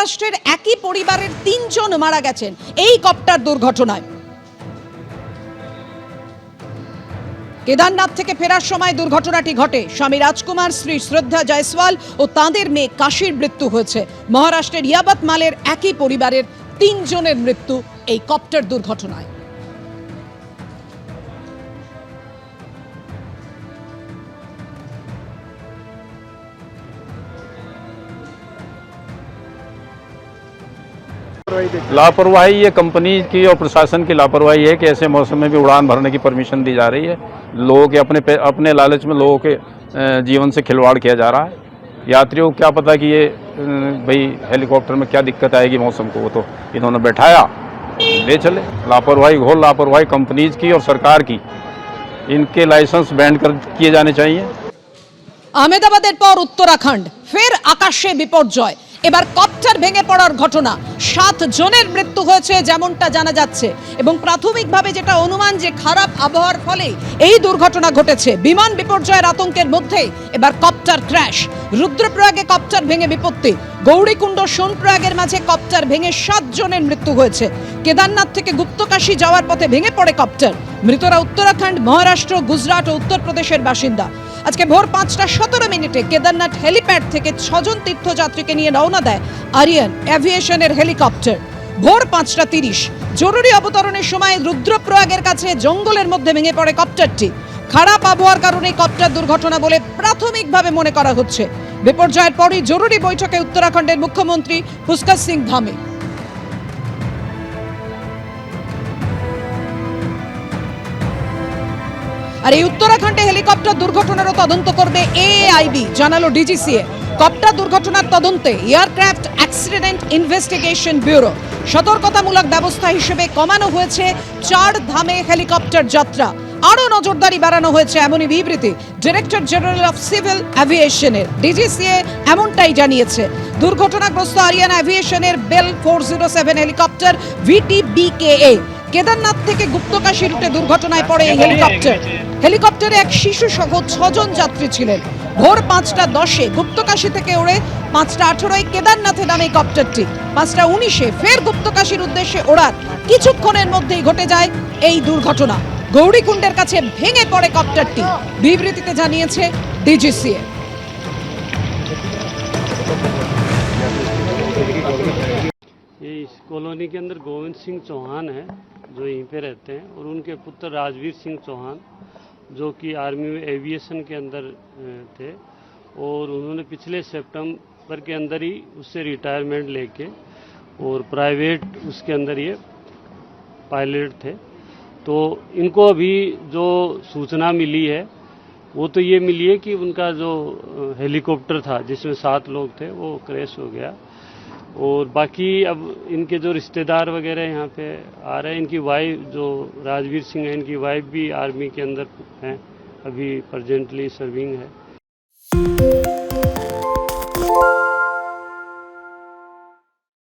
মহারাষ্ট্রের একই পরিবারের ৩ জন মারা গেছেন এই কপ্টার দুর্ঘটনায়। কেদারনাথ থেকে ফেরার সময় দুর্ঘটনাটি ঘটে। স্বামী রাজকুমার, স্ত্রী শ্রদ্ধা জয়সওয়াল ও তাঁদের মেয়ে কাশীর মৃত্যু হয়েছে। মহারাষ্ট্রের ইয়াবতমালের একই পরিবারের ৩ জনের মৃত্যু এই কপ্টার দুর্ঘটনায়। लापरवाही ये कंपनी की और प्रशासन की लापरवाही है कि ऐसे मौसम में भी उड़ान भरने की परमिशन दी जा रही है। लोगों के अपने लालच में लोगों के जीवन से खिलवाड़ किया जा रहा है। यात्रियों को क्या पता कि ये भाई हेलीकॉप्टर में क्या दिक्कत आएगी मौसम को, वो तो इन्होंने बैठाया ले चले। लापरवाही, घोर लापरवाही कंपनीज की और सरकार की। इनके लाइसेंस बैंड कर किए जाने चाहिए। আহমেদাবাদের পর উত্তরাখণ্ড, ফের আকাশে বিপর্যয়। এবার কপ্টার ভেঙে পড়ার ঘটনা, 7 জনের মৃত্যু হয়েছে যেমনটা জানা যাচ্ছে এবং প্রাথমিকভাবে যেটা অনুমান যে খারাপ আবহাওয়ার ফলে এই দুর্ঘটনা ঘটেছে। বিমান বিপর্যয়ের আতঙ্কের মধ্যে এবার কপ্টার ক্র্যাশ। রুদ্রপ্রয়াগে কপ্টার ভেঙে বিপত্তি। গৌরীকুণ্ড সোনপ্রয়াগের মাঝে কপ্টার ভেঙে 7 জনের মৃত্যু হয়েছে। কেদারনাথ থেকে গুপ্তকাশী যাওয়ার পথে ভেঙে পড়ে কপ্টার। মৃতরা উত্তরাখণ্ড, মহারাষ্ট্র, গুজরাট ও উত্তরপ্রদেশের বাসিন্দা। আজকে ভোর 5টা 17 মিনিটে কেদারনাথ হেলিপ্যাড থেকে 6 জন তীর্থযাত্রীকে নিয়ে রওনা দেয় আরিয়ান এভিয়েশনের হেলিকপ্টার। ভোর 5টা 30 জরুরি অবতরণের সময় রুদ্রপ্রয়াগের কাছে জঙ্গলের মধ্যে ভেঙে পড়ে কপ্টারটি। খারাপ আবহাওয়ার কারণে কপ্টার দুর্ঘটনা বলে প্রাথমিকভাবে মনে করা হচ্ছে। বিপর্যয়ের পরই জরুরি বৈঠকে উত্তরাখণ্ডের মুখ্যমন্ত্রী পুষ্কর সিং ধামি। আর এই উত্তরাখণ্ডে হেলিকপ্টার দুর্ঘটনারও তদন্ত করবে এআইবি, জানালো ডিজিসিএ। কপ্টার দুর্ঘটনার তদন্তে এয়ারক্রাফট অ্যাক্সিডেন্ট ইনভেস্টিগেশন ব্যুরো। সতর্কতামূলক ব্যবস্থা হিসেবে কমানো হয়েছে 4 ধামে হেলিকপ্টার যাত্রা। আরও নজরদারি বাড়ানো হয়েছে এমনই বিবৃতি ডিরেক্টর জেনারেল অফ সিভিল অ্যাভিয়েশনের। ডিজিসিএ এমনটাই জানিয়েছে। দুর্ঘটনাগ্রস্ত আরিয়ানা অ্যাভিয়েশনের বেল 407 হেলিকপ্টার VTBKA কেদারনাথ থেকে গুপ্তকাশী রুটে দুর্ঘটনায় পড়ে এই হেলিকপ্টার। হেলিকপ্টারে এক শিশু সহ 6 জন যাত্রী ছিলেন। ভোর 5টা 10-এ গুপ্তকাশী থেকে ওড়ে 5টা 18-এ কেদারনাথে নামে কপ্টারটি। 5টা 19-এ ফের গুপ্তকাশীর উদ্দেশ্যে ওড়ার কিছুক্ষণের মধ্যেই ঘটে যায় এই দুর্ঘটনা। গৌরীকুণ্ডের কাছে ভেঙে পড়ে কপ্টারটি, বিবৃতিতে জানিয়েছে ডিজিসিএ। ये इस कॉलोनी के अंदर गोविंद सिंह चौहान है जो यहीं पे रहते हैं, और उनके पुत्र राजवीर सिंह चौहान जो कि आर्मी में एविएशन के अंदर थे, और उन्होंने पिछले सितंबर के अंदर ही उससे रिटायरमेंट लेके और प्राइवेट उसके अंदर ये पायलट थे। तो इनको अभी जो सूचना मिली है वो तो ये मिली है कि उनका जो हेलीकॉप्टर था जिसमें 7 लोग थे वो क्रैश हो गया, और बाकी अब इनके जो रिश्तेदार वगैरह यहाँ पे आ रहे हैं। इनकी वाइफ जो राजवीर सिंह है, इनकी वाइफ भी आर्मी के अंदर हैं, अभी प्रेजेंटली सर्विंग है।